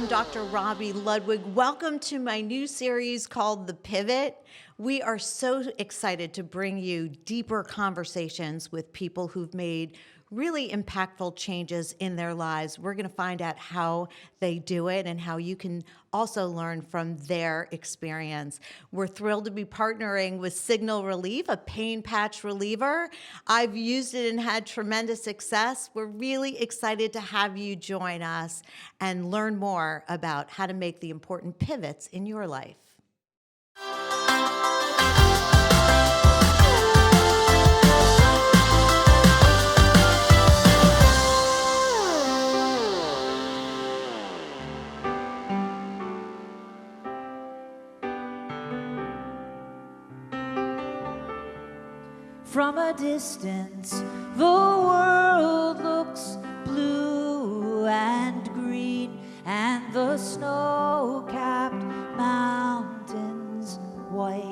I'm Dr. Robi Ludwig. Welcome to my new series called The Pivot. We are so excited to bring you deeper conversations with people who've made really impactful changes in their lives. We're going to find out how they do it and how you can also learn from their experience. We're thrilled to be partnering with Signal Relief, a pain patch reliever. I've used it and had tremendous success. We're really excited to have you join us and learn more about how to make the important pivots in your life. From a distance, the world looks blue and green, and the snow-capped mountains white.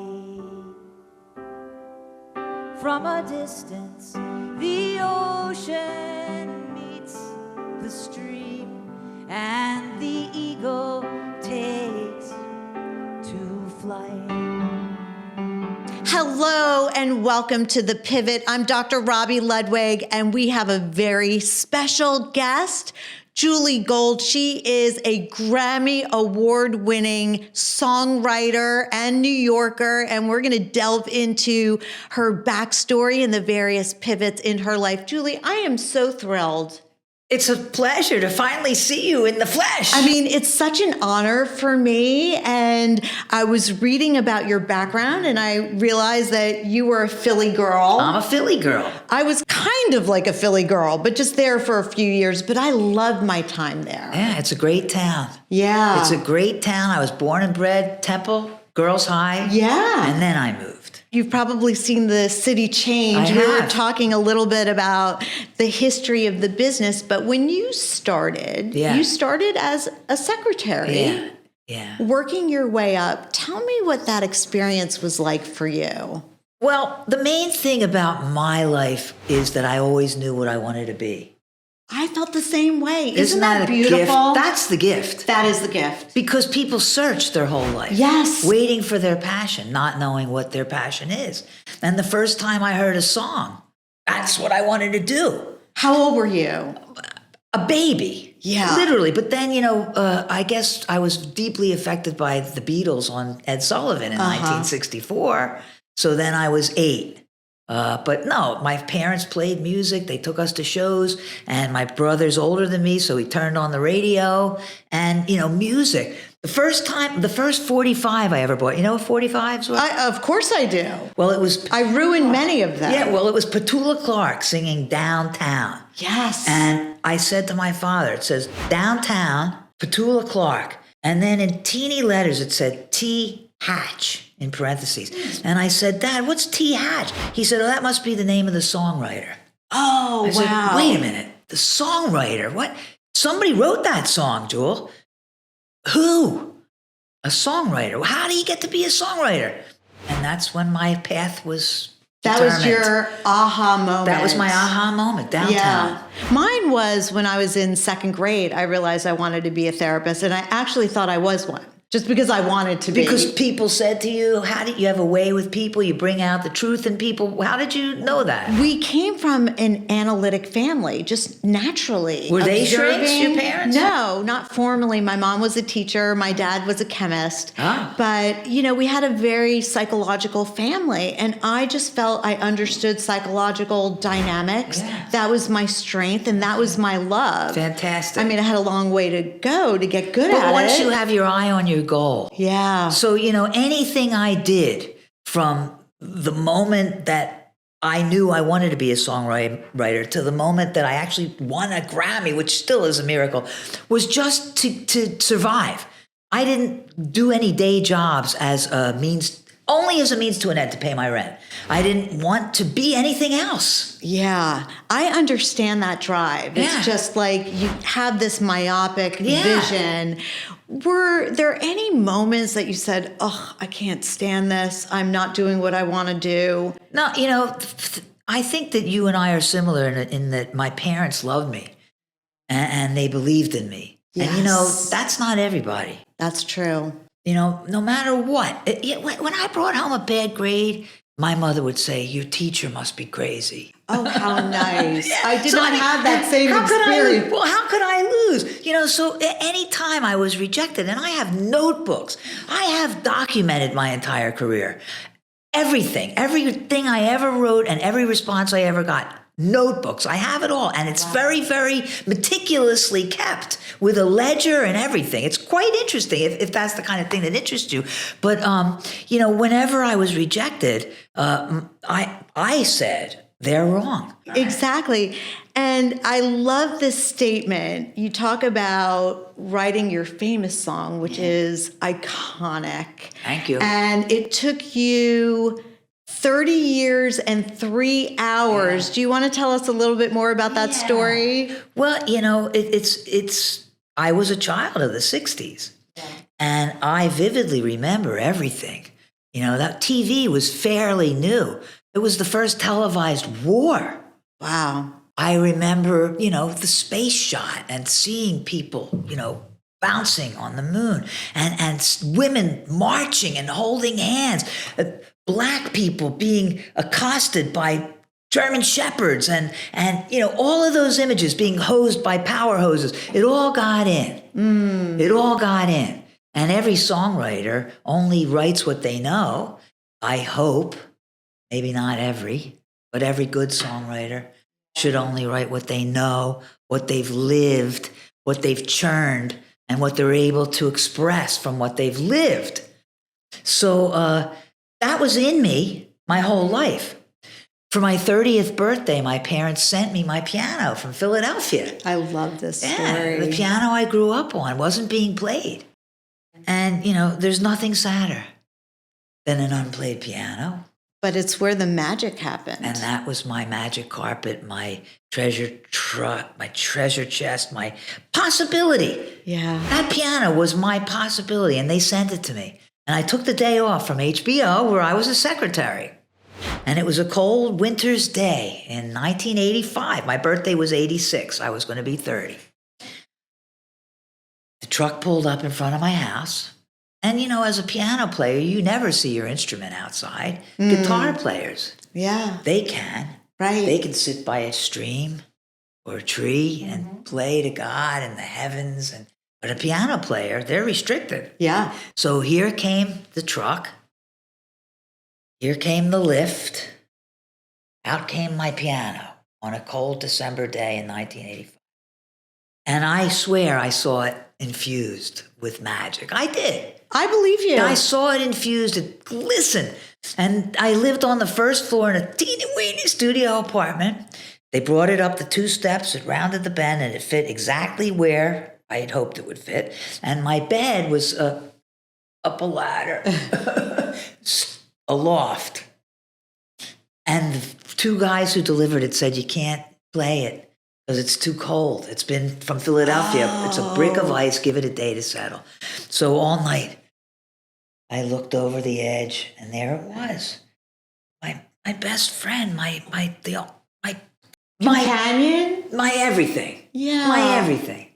From a distance, the ocean meets the stream, and the eagle takes to flight. Hello and welcome to The Pivot. I'm Dr. Robi Ludwig, and we have a very special guest, Julie Gold. She is a Grammy Award-winning songwriter and New Yorker, and we're going to delve into her backstory and the various pivots in her life. Julie, I am so thrilled. It's a pleasure to finally see you in the flesh. I mean, it's such an honor for me. And I was reading about your background and I realized that you were a Philly girl. I'm a Philly girl. I was kind of like a Philly girl, but just there for a few years. But I loved my time there. Yeah, it's a great town. Yeah. It's a great town. I was born and bred, Temple, Girls High. Yeah. And then I moved. You've probably seen the city change. We were talking a little bit about the history of the business, but when you started, you started as a secretary. Yeah. Working your way up. Tell me what that experience was like for you. Well, the main thing about my life is that I always knew what I wanted to be. I felt the same way. Isn't that beautiful? A gift? That's the gift. That is the gift. Because people search their whole life. Yes. Waiting for their passion, not knowing what their passion is. And the first time I heard a song, that's what I wanted to do. How old were you? A baby. Yeah. Literally. But then, I guess I was deeply affected by the Beatles on Ed Sullivan in 1964. So then I was 8. But no, my parents played music. They took us to shows, and my brother's older than me, so he turned on the radio and, music. The first 45 I ever bought. You know what 45s were? Of course I do. Well, it was... I ruined many of them. Yeah, well, it was Petula Clark singing Downtown. Yes. And I said to my father, it says, Downtown, Petula Clark. And then in teeny letters, it said T. Hatch in parentheses. And I said, Dad, what's T. Hatch? He said, that must be the name of the songwriter. Oh, I said, wait a minute. The songwriter? What? Somebody wrote that song, Jewel. Who? A songwriter. How do you get to be a songwriter? And that's when my path was determined. That was your aha moment. That was my aha moment, Downtown. Yeah. Mine was when I was in second grade, I realized I wanted to be a therapist, and I actually thought I was one. Just because I wanted to be. Because people said to you, how did you have a way with people? You bring out the truth in people. How did you know that? We came from an analytic family, just naturally. Were they shrinks, your parents? No, not formally. My mom was a teacher. My dad was a chemist. Oh. But, we had a very psychological family. And I just felt I understood psychological dynamics. Yeah. That was my strength and that was my love. Fantastic. I mean, I had a long way to go to get good at it. But once you have your eye on your goal. Yeah. So, anything I did from the moment that I knew I wanted to be a songwriter to the moment that I actually won a Grammy, which still is a miracle, was just to survive. I didn't do any day jobs only as a means to an end to pay my rent. I didn't want to be anything else. Yeah, I understand that drive. Yeah. It's just like you have this myopic vision. Were there any moments that you said, oh, I can't stand this. I'm not doing what I want to do? No, I think that you and I are similar in that my parents loved me and they believed in me. And, you know, Yes. that's not everybody. That's true. You know, no matter what. When I brought home a bad grade, my mother would say, your teacher must be crazy. Oh, how nice. I did So, not I mean, have that same how could experience. Well, how could I lose? You know, so any time I was rejected, and I have notebooks, I have documented my entire career. Everything I ever wrote and every response I ever got. Notebooks. I have it all. And it's very, very meticulously kept with a ledger and everything. It's quite interesting if that's the kind of thing that interests you. But, you know, whenever I was rejected, I said, they're wrong. Exactly. And I love this statement. You talk about writing your famous song, which is iconic. Thank you. And it took you 30 years and 3 hours. Do you want to tell us a little bit more about that story? Well, you know, I was a child of the 60s. And I vividly remember everything. You know, that TV was fairly new. It was the first televised war. Wow. I remember, you know, the space shot and seeing people, you know, bouncing on the moon and women marching and holding hands, black people being accosted by German shepherds and you know, all of those images being hosed by power hoses. It all got in. It all got in. And every songwriter only writes what they know. I hope, maybe not every, but every good songwriter should only write what they know, what they've lived, what they've churned, and what they're able to express from what they've lived. So that was in me my whole life. For my 30th birthday, my parents sent me my piano from Philadelphia. I love this story. Yeah, the piano I grew up on wasn't being played. And, you know, there's nothing sadder than an unplayed piano. But it's where the magic happened. And that was my magic carpet, my treasure truck, my treasure chest, my possibility. Yeah. That piano was my possibility, and they sent it to me. And I took the day off from HBO, where I was a secretary. And it was a cold winter's day in 1985. My birthday was 86. I was going to be 30. The truck pulled up in front of my house. And, you know, as a piano player, you never see your instrument outside. Guitar players, Yeah. they can. Right. They can sit by a stream or a tree and play to God and the heavens. But a piano player, they're restricted. Yeah. So here came the truck. Here came the lift. Out came my piano on a cold December day in 1985. And I swear I saw it infused with magic. I did. I believe you. I saw it infused, it glistened. And I lived on the first floor in a teeny-weeny studio apartment. They brought it up the 2 steps, it rounded the bend, and it fit exactly where I had hoped it would fit. And my bed was up a ladder, a loft. And the 2 guys who delivered it said, you can't play it because it's too cold. It's been from Philadelphia. It's a brick of ice. Give it a day to settle. So all night, I looked over the edge, and there it was. My best friend, my Companion? my everything. Yeah. My everything.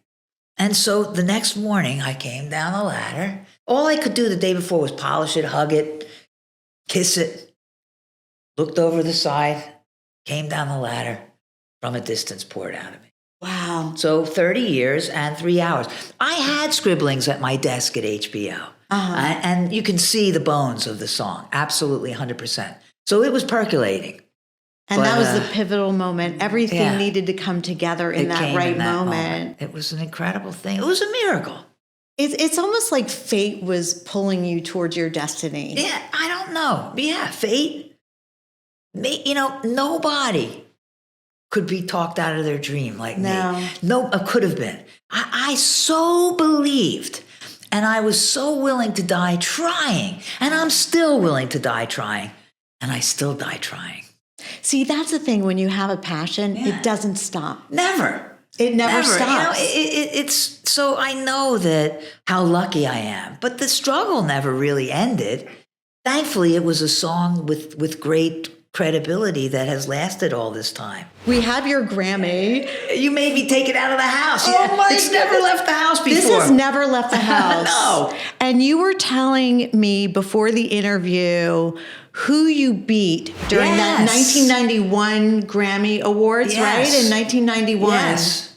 And so the next morning, I came down the ladder. All I could do the day before was polish it, hug it, kiss it. Looked over the side, came down the ladder, from a distance poured out of me. Wow. So 30 years and 3 hours. I had scribblings at my desk at HBO. And you can see the bones of the song, absolutely 100%. So it was percolating. And But, that was the pivotal moment. Everything yeah. needed to come together in It that came right in that moment. It was an incredible thing. It was a miracle. It's almost like fate was pulling you towards your destiny. Yeah, I don't know. Yeah, fate. You know, nobody could be talked out of their dream like me. No, could have been. I so believed, and I was so willing to die trying, and I'm still willing to die trying, and I still die trying. See, that's the thing. When you have a passion, it doesn't stop. Never. It never stops. You know, it's so I know that how lucky I am, but the struggle never really ended. Thankfully, it was a song with great credibility that has lasted all this time. We have your Grammy. You made me take it out of the house. Oh my It's never left the house before. This has never left the house. No. And you were telling me before the interview who you beat during that Yes. 1991 Grammy Awards, Yes. right? In 1991. Yes.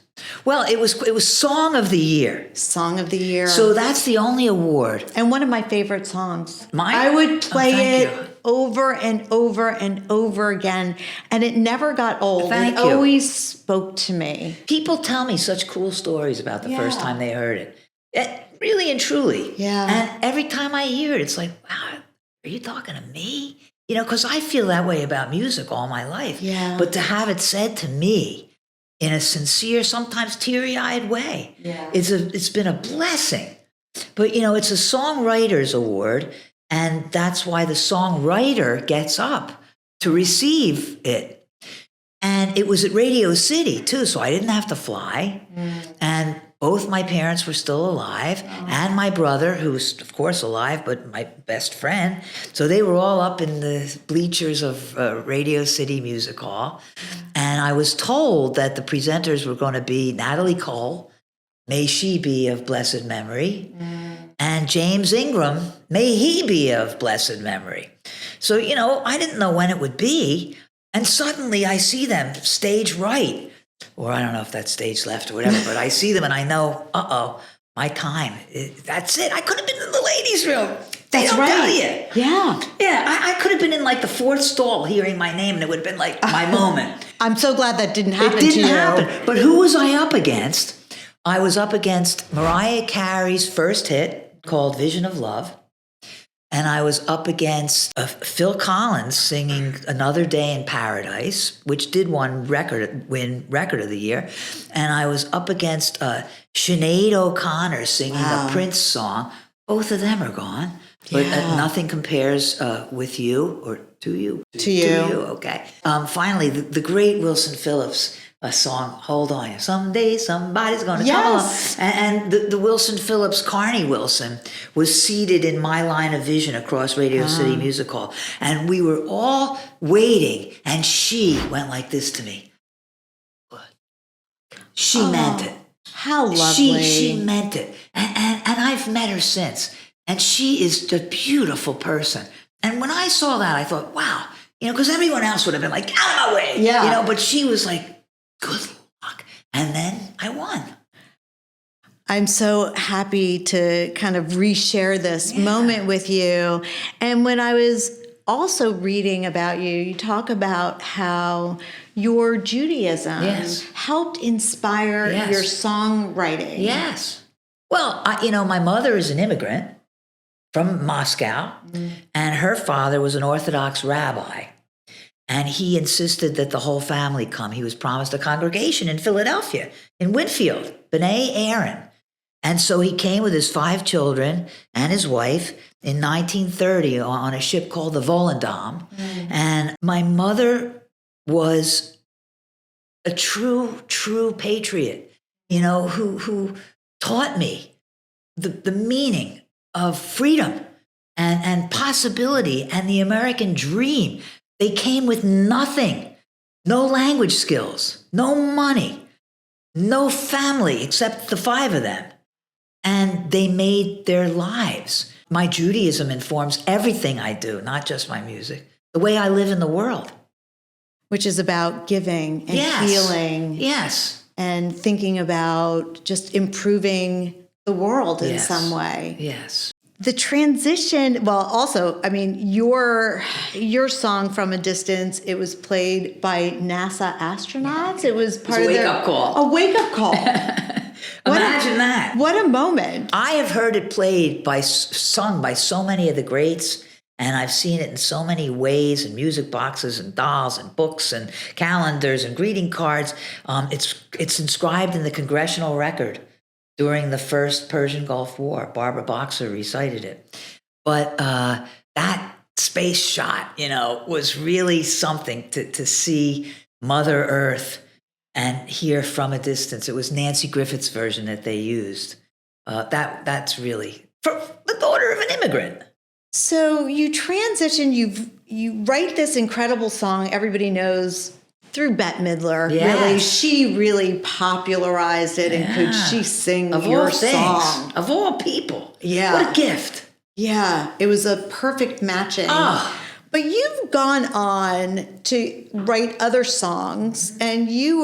Well, it was Song of the Year. Song of the Year. So that's the only award. And one of my favorite songs. Mine? I would Oh, play thank it you. over and over and over again. And it never got old. Thank it you. always spoke to me. People tell me such cool stories about the first Yeah. time they heard it. Really and truly. Yeah. And every time I hear it, it's like, wow, are you talking to me? You know, because I feel that way about music all my life. Yeah. But to have it said to me in a sincere, sometimes teary-eyed way, it's been a blessing. But, you know, it's a songwriter's award, and that's why the songwriter gets up to receive it. And it was at Radio City, too, so I didn't have to fly. And both my parents were still alive, and my brother, who's, of course, alive, but my best friend. So they were all up in the bleachers of Radio City Music Hall. And I was told that the presenters were going to be Natalie Cole, may she be of blessed memory, and James Ingram, may he be of blessed memory. So, you know, I didn't know when it would be. And suddenly I see them stage right. Or I don't know if that's stage left or whatever, but I see them and I know, my time. That's it. I could have been in the ladies' room. They That's don't right. tell you. Yeah. Yeah, I could have been in like the fourth stall hearing my name and it would have been like my moment. I'm so glad that didn't happen It didn't to you. happen. But who was I up against? I was up against Mariah Carey's first hit called Vision of Love. And I was up against Phil Collins singing Another Day in Paradise, which did win Record of the Year. And I was up against Sinead O'Connor singing a Prince song. Both of them are gone. But nothing compares with you or to you. To you. Okay. Finally, the great Wilson Phillips song, Hold On. Someday somebody's going to come along. And the Wilson Phillips, Carney Wilson, was seated in my line of vision across Radio City Music Hall. And we were all waiting, and she went like this to me. She meant it. How lovely. She meant it. And I've met her since. And she is a beautiful person. And when I saw that, I thought, wow, you know, because everyone else would have been like, out of my way. Yeah. You know, but she was like, good luck. And then I won. I'm so happy to kind of reshare this moment with you. And when I was also reading about you, you talk about how your Judaism helped inspire your songwriting. Yes. Well, my mother is an immigrant from Moscow, and her father was an Orthodox rabbi. And he insisted that the whole family come. He was promised a congregation in Philadelphia, in Winfield, B'nai Aaron. And so he came with his 5 children and his wife in 1930 on a ship called the Volendam. And my mother was a true patriot, you know, who taught me the meaning of freedom and possibility and the American dream. They came with nothing, no language skills, no money, no family except the 5 of them. And they made their lives. My Judaism informs everything I do, not just my music, the way I live in the world. Which is about giving and healing. Yes. And thinking about just improving the world in some way. Yes. The transition, well, also, I mean, your song From a Distance, it was played by NASA astronauts. It was part of their... A wake-up call. Imagine that. What a moment. I have heard it sung by so many of the greats, and I've seen it in so many ways, in music boxes and dolls and books and calendars and greeting cards. It's inscribed in the Congressional Record during the first Persian Gulf War. Barbara Boxer recited it. But that space shot, you know, was really something to see Mother Earth and hear From a Distance. It was Nancy Griffith's version that they used. That's really, for the daughter of an immigrant. So you transition, you write this incredible song everybody knows through Bette Midler. Yes. Really, she really popularized it, and could she sing Of your all things, song? of all people. Yeah. What a gift. Yeah, it was a perfect matching. Ah. But you've gone on to write other songs, and you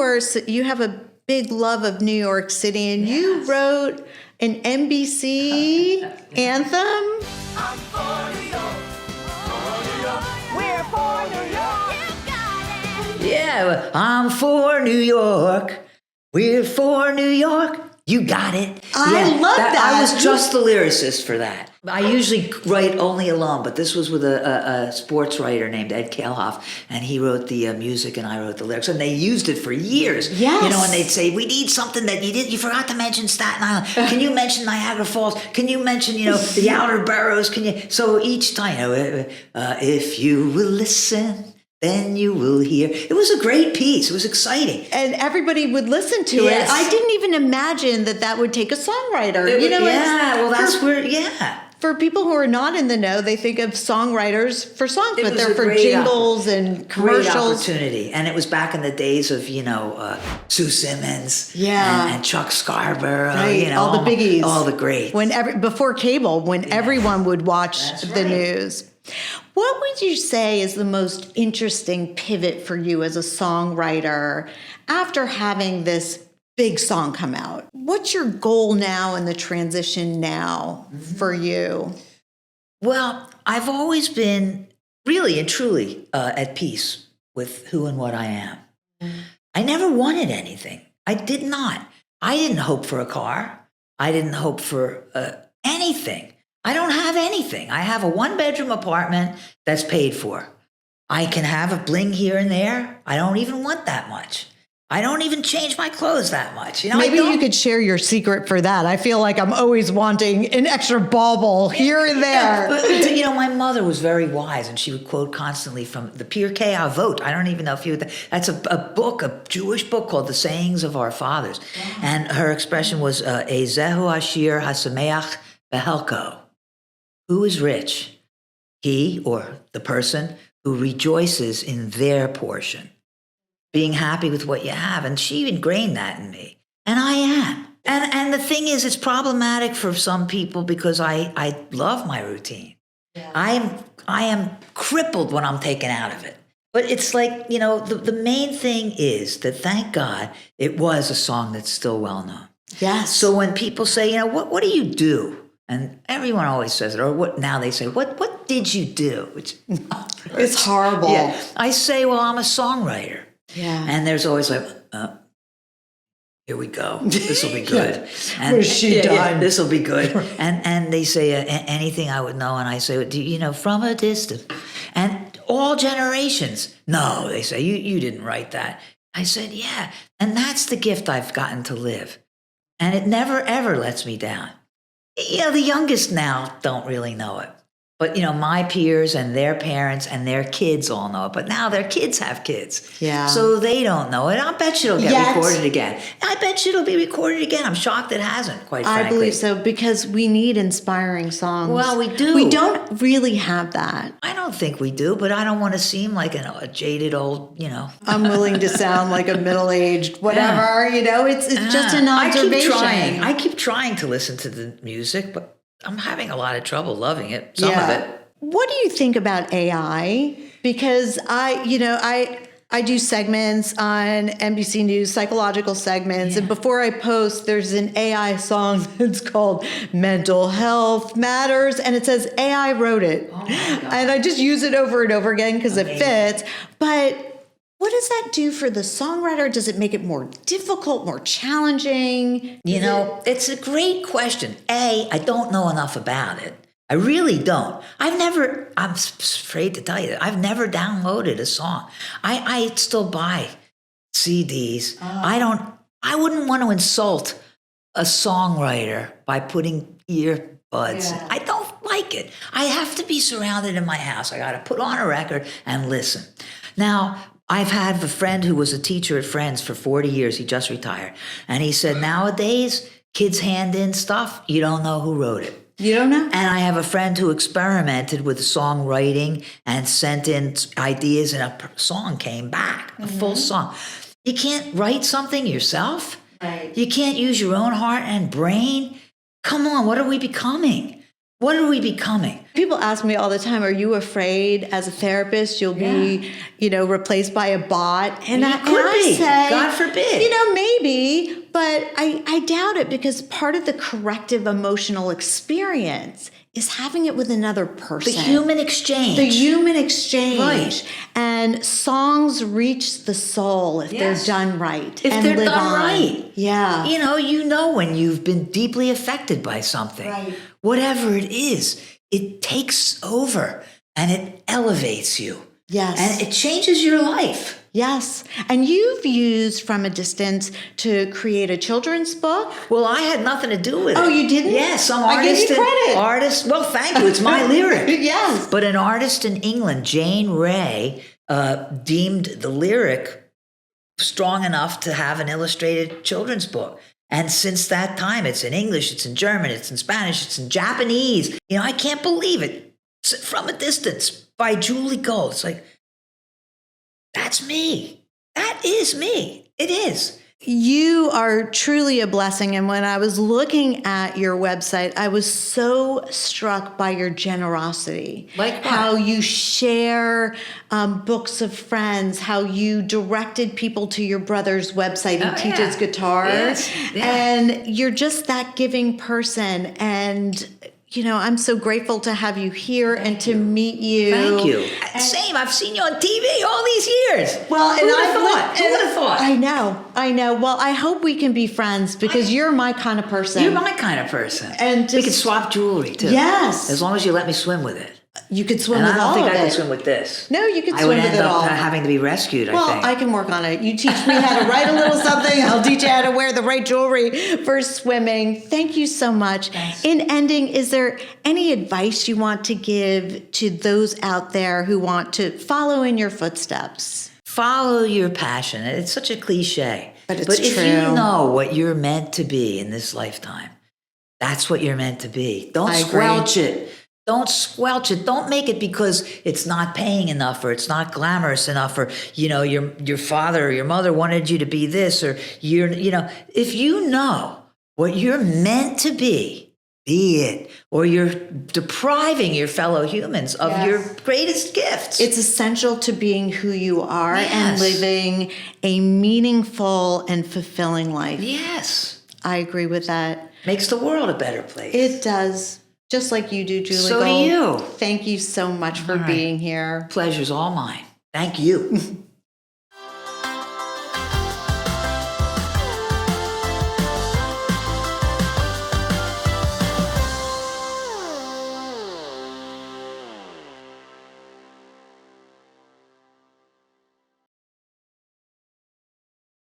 have a big love of New York City, and you wrote an NBC anthem. I'm for New York, for New York. We're for New York. You got it. Yeah, I'm for New York. We're for New York. You got it. I love that. I was just the lyricist for that. I usually write only alone, but this was with a sports writer named Ed Kalehoff, and he wrote the music and I wrote the lyrics, and they used it for years. Yes. You know, and they'd say, we need something that you forgot to mention Staten Island. Can you mention Niagara Falls? Can you mention, the outer boroughs? So each time, if you will listen, then you will hear. It was a great piece. It was exciting. And everybody would listen to Yes. it. I didn't even imagine that would take a songwriter. For people who are not in the know, they think of songwriters for songs, but they're for jingles and Great commercials. opportunity. And it was back in the days of, Sue Simmons. Yeah. And Chuck Scarborough. Right, all the biggies. All the greats. Before cable, when everyone would watch That's the right. news. What would you say is the most interesting pivot for you as a songwriter after having this big song come out? What's your goal now and the transition now for you? Well, I've always been really and truly at peace with who and what I am. I never wanted anything. I did not. I didn't hope for a car. I didn't hope for anything. I don't have anything. I have a one-bedroom apartment that's paid for. I can have a bling here and there. I don't even want that much. I don't even change my clothes that much. Maybe you could share your secret for that. I feel like I'm always wanting an extra bauble here and there. But, my mother was very wise, and she would quote constantly from the Pirkei Avot. I don't even know if you would. That's a book, a Jewish book called The Sayings of Our Fathers. And her expression was, Ezehu Ashir Hasameach Behelko. Who is rich? He, or the person, who rejoices in their portion. Being happy with what you have. And she ingrained that in me. And I am. And the thing is, it's problematic for some people because I love my routine. Yeah. I am crippled when I'm taken out of it. But it's like, the main thing is that, thank God, it was a song that's still well known. Yes. So when people say, what do you do? And everyone always says it, or what now they say, what did you do? Which it's horrible. Yeah. I say, well, I'm a songwriter. Yeah. And there's always like, here we go. This will be good. And Where's she done? This will be good. And they say anything I would know, and I say, from a distance. And all generations, no, they say, you didn't write that. I said, yeah. And that's the gift I've gotten to live. And it never, ever lets me down. The youngest now don't really know it. But, my peers and their parents and their kids all know it. But now their kids have kids. Yeah. So they don't know it. I bet you it'll get recorded again. I bet you it'll be recorded again. I'm shocked it hasn't, quite frankly. I believe so, because we need inspiring songs. Well, we do. We don't really have that. I don't think we do, but I don't want to seem like a jaded old, I'm willing to sound like a middle-aged whatever, it's just an observation. I keep trying to listen to the music, but I'm having a lot of trouble loving it. Some of it. What do you think about AI? Because I do segments on NBC News, psychological segments, and before I post, there's an AI song that's called Mental Health Matters, and it says AI wrote it. Oh my God. And I just use it over and over again because it fits. But what does that do for the songwriter? Does it make it more difficult, more challenging? It's a great question. I don't know enough about it. I really don't. I'm afraid to tell you that I've never downloaded a song. I still buy CDs. Oh. I wouldn't want to insult a songwriter by putting earbuds. Yeah. I don't like it. I have to be surrounded in my house. I got to put on a record and listen. Now, I've had a friend who was a teacher at Friends for 40 years. He just retired. And he said, nowadays, kids hand in stuff. You don't know who wrote it. You don't know? And I have a friend who experimented with songwriting and sent in ideas, and a song came back, a full song. You can't write something yourself. Right. You can't use your own heart and brain. Come on, what are we becoming? What are we becoming? People ask me all the time, are you afraid as a therapist you'll be, replaced by a bot? And I say, God forbid. Maybe, but I doubt it, because part of the corrective emotional experience is having it with another person. The human exchange. The human exchange. Right. And songs reach the soul if they're done right. If and they're live done on. right. Yeah. You know when you've been deeply affected by something. Right. Whatever it is, it takes over and it elevates you. Yes. And it changes your life. Yes. And you've used From a Distance to create a children's book. Well, I had nothing to do with it. Oh, you didn't? Yes, some I give artist. you credit. Well, thank you. It's my lyric. Yes. But an artist in England, Jane Ray, deemed the lyric strong enough to have an illustrated children's book. And since that time, it's in English, it's in German, it's in Spanish, it's in Japanese. I can't believe it. It's From a Distance by Julie Gold. It's like, that's me. That is me. It is. You are truly a blessing. And when I was looking at your website, I was so struck by your generosity. Like what? How you share books of friends, how you directed people to your brother's website. He teaches guitar. Yes. Yeah. And you're just that giving person. And I'm so grateful to have you here and to meet you. Thank you. Same. I've seen you on TV all these years. Well, Who would have thought? I know. Well, I hope we can be friends, because you're my kind of person. You're my kind of person. And we could swap jewelry too. Yes. As long as you let me swim with it. You could swim And with I don't all think of I it. could swim with this. No, you could I swim would with end it up all. having to be rescued, Well, I think. I can work on it. You teach me how to write a little something. I'll teach you how to wear the right jewelry for swimming. Thank you so much. Thanks. In ending, is there any advice you want to give to those out there who want to follow in your footsteps? Follow your passion. It's such a cliche. But it's if true. you know what you're meant to be in this lifetime, that's what you're meant to be. Don't I agree. squelch it. Don't squelch it. Don't make it because it's not paying enough, or it's not glamorous enough, or your father or your mother wanted you to be this, or if you know what you're meant to be it, or you're depriving your fellow humans of your greatest gifts. It's essential to being who you are and Yes. living a meaningful and fulfilling life. Yes. I agree with that. Makes the world a better place. It does. Just like you do, Julie So do Gold. you. Thank you so much for All right. being here. Pleasure's all mine. Thank you.